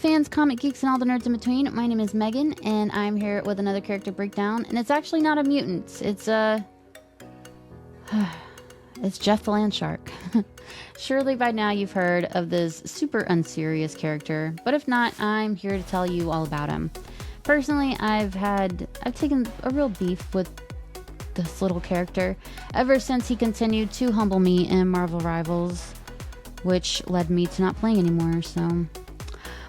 fans, comic geeks, and all the nerds in between. My name is Megan, and I'm here with another character breakdown. And it's actually not a mutant. It's it's Jeff the Landshark. Surely by now you've heard of this super unserious character, but if not, I'm here to tell you all about him. Personally, I've taken a real beef with this little character ever since he continued to humble me in Marvel Rivals, which led me to not playing anymore, so...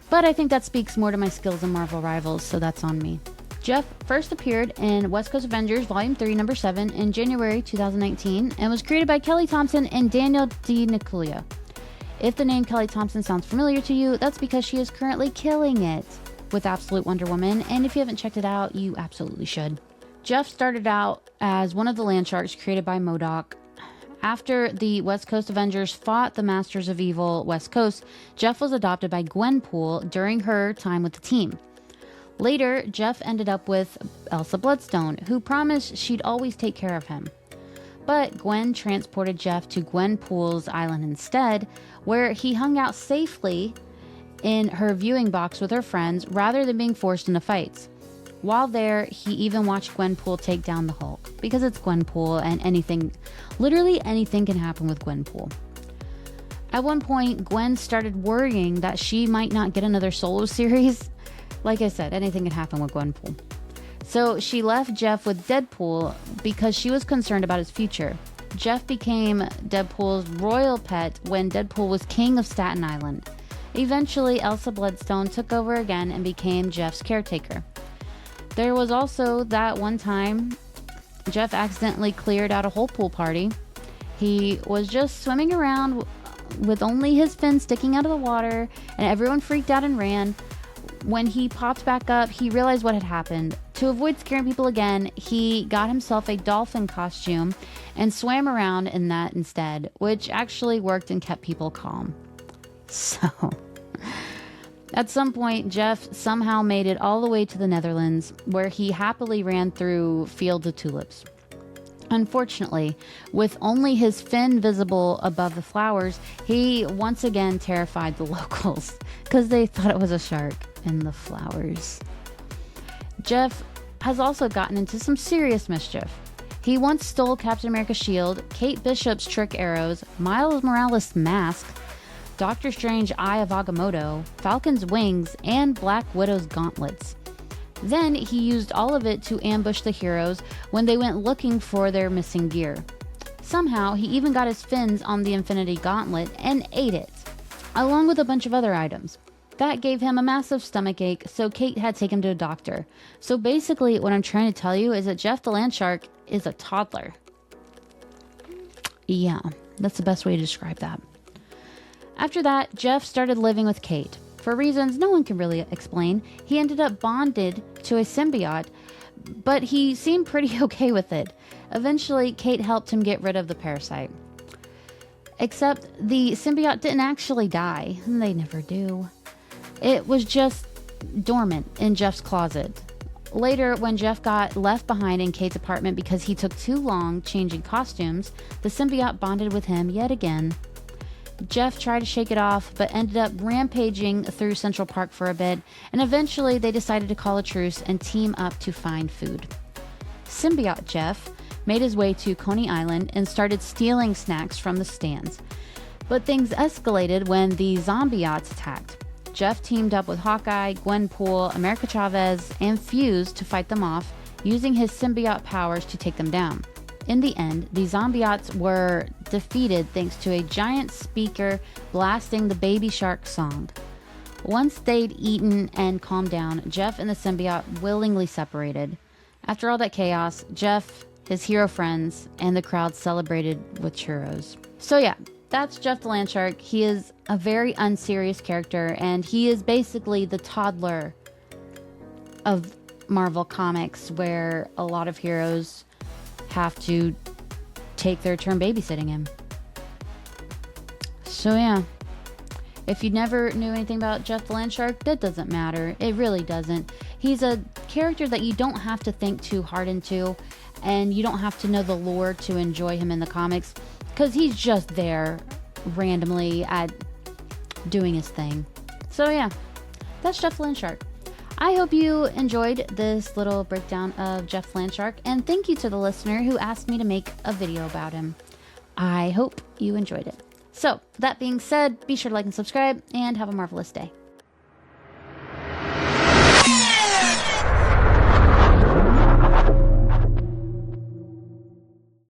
But I think that speaks more to my skills in Marvel Rivals, so that's on me. Jeff first appeared in West Coast Avengers Volume 3, Number 7 in January 2019 and was created by Kelly Thompson and Daniel DiNicolia. If the name Kelly Thompson sounds familiar to you, that's because she is currently killing it with Absolute Wonder Woman, and if you haven't checked it out, you absolutely should. Jeff started out as one of the Landsharks created by MODOK. After the West Coast Avengers fought the Masters of Evil West Coast, Jeff was adopted by Gwenpool during her time with the team. Later, Jeff ended up with Elsa Bloodstone, who promised she'd always take care of him. But Gwen transported Jeff to Gwenpool's island instead, where he hung out safely in her viewing box with her friends rather than being forced into fights. While there, he even watched Gwenpool take down the Hulk, because it's Gwenpool and literally anything can happen with Gwenpool. At one point, Gwen started worrying that she might not get another solo series. Like I said, anything can happen with Gwenpool. So she left Jeff with Deadpool because she was concerned about his future. Jeff became Deadpool's royal pet when Deadpool was king of Staten Island. Eventually, Elsa Bloodstone took over again and became Jeff's caretaker. There was also that one time Jeff accidentally cleared out a whole pool party. He was just swimming around with only his fin sticking out of the water, and everyone freaked out and ran. When he popped back up, he realized what had happened. To avoid scaring people again, he got himself a dolphin costume and swam around in that instead, which actually worked and kept people calm. So... At some point, Jeff somehow made it all the way to the Netherlands, where he happily ran through fields of tulips. Unfortunately, with only his fin visible above the flowers, he once again terrified the locals, because they thought it was a shark in the flowers. Jeff has also gotten into some serious mischief. He once stole Captain America's shield, Kate Bishop's trick arrows, Miles Morales' mask, Doctor Strange Eye of Agamotto, Falcon's wings, and Black Widow's gauntlets. Then he used all of it to ambush the heroes when they went looking for their missing gear. Somehow, he even got his fins on the Infinity Gauntlet and ate it, along with a bunch of other items. That gave him a massive stomachache, so Kate had to take him to a doctor. So basically, what I'm trying to tell you is that Jeff the Landshark is a toddler. Yeah, that's the best way to describe that. After that, Jeff started living with Kate. For reasons no one can really explain, he ended up bonded to a symbiote, but he seemed pretty okay with it. Eventually, Kate helped him get rid of the parasite. Except the symbiote didn't actually die. They never do. It was just dormant in Jeff's closet. Later, when Jeff got left behind in Kate's apartment because he took too long changing costumes, the symbiote bonded with him yet again. Jeff tried to shake it off, but ended up rampaging through Central Park for a bit, and eventually they decided to call a truce and team up to find food. Symbiote Jeff made his way to Coney Island and started stealing snacks from the stands. But things escalated when the zombiotes attacked. Jeff teamed up with Hawkeye, Gwenpool, America Chavez, and Fuse to fight them off, using his symbiote powers to take them down. In the end, the zombiotes were defeated thanks to a giant speaker blasting the Baby Shark song. Once they'd eaten and calmed down, Jeff and the symbiote willingly separated. After all that chaos, Jeff, his hero friends, and the crowd celebrated with churros. So yeah, that's Jeff the Landshark. He is a very unserious character, and he is basically the toddler of Marvel Comics, where a lot of heroes have to take their turn babysitting him. So yeah, if you never knew anything about Jeff the Landshark, that doesn't matter. It really doesn't. He's a character that you don't have to think too hard into, and you don't have to know the lore to enjoy him in the comics, because he's just there randomly at doing his thing. So yeah, That's Jeff the Landshark. I hope you enjoyed this little breakdown of Jeff the Landshark, and thank you to the listener who asked me to make a video about him. I hope you enjoyed it. So, that being said, be sure to like and subscribe, and have a marvelous day.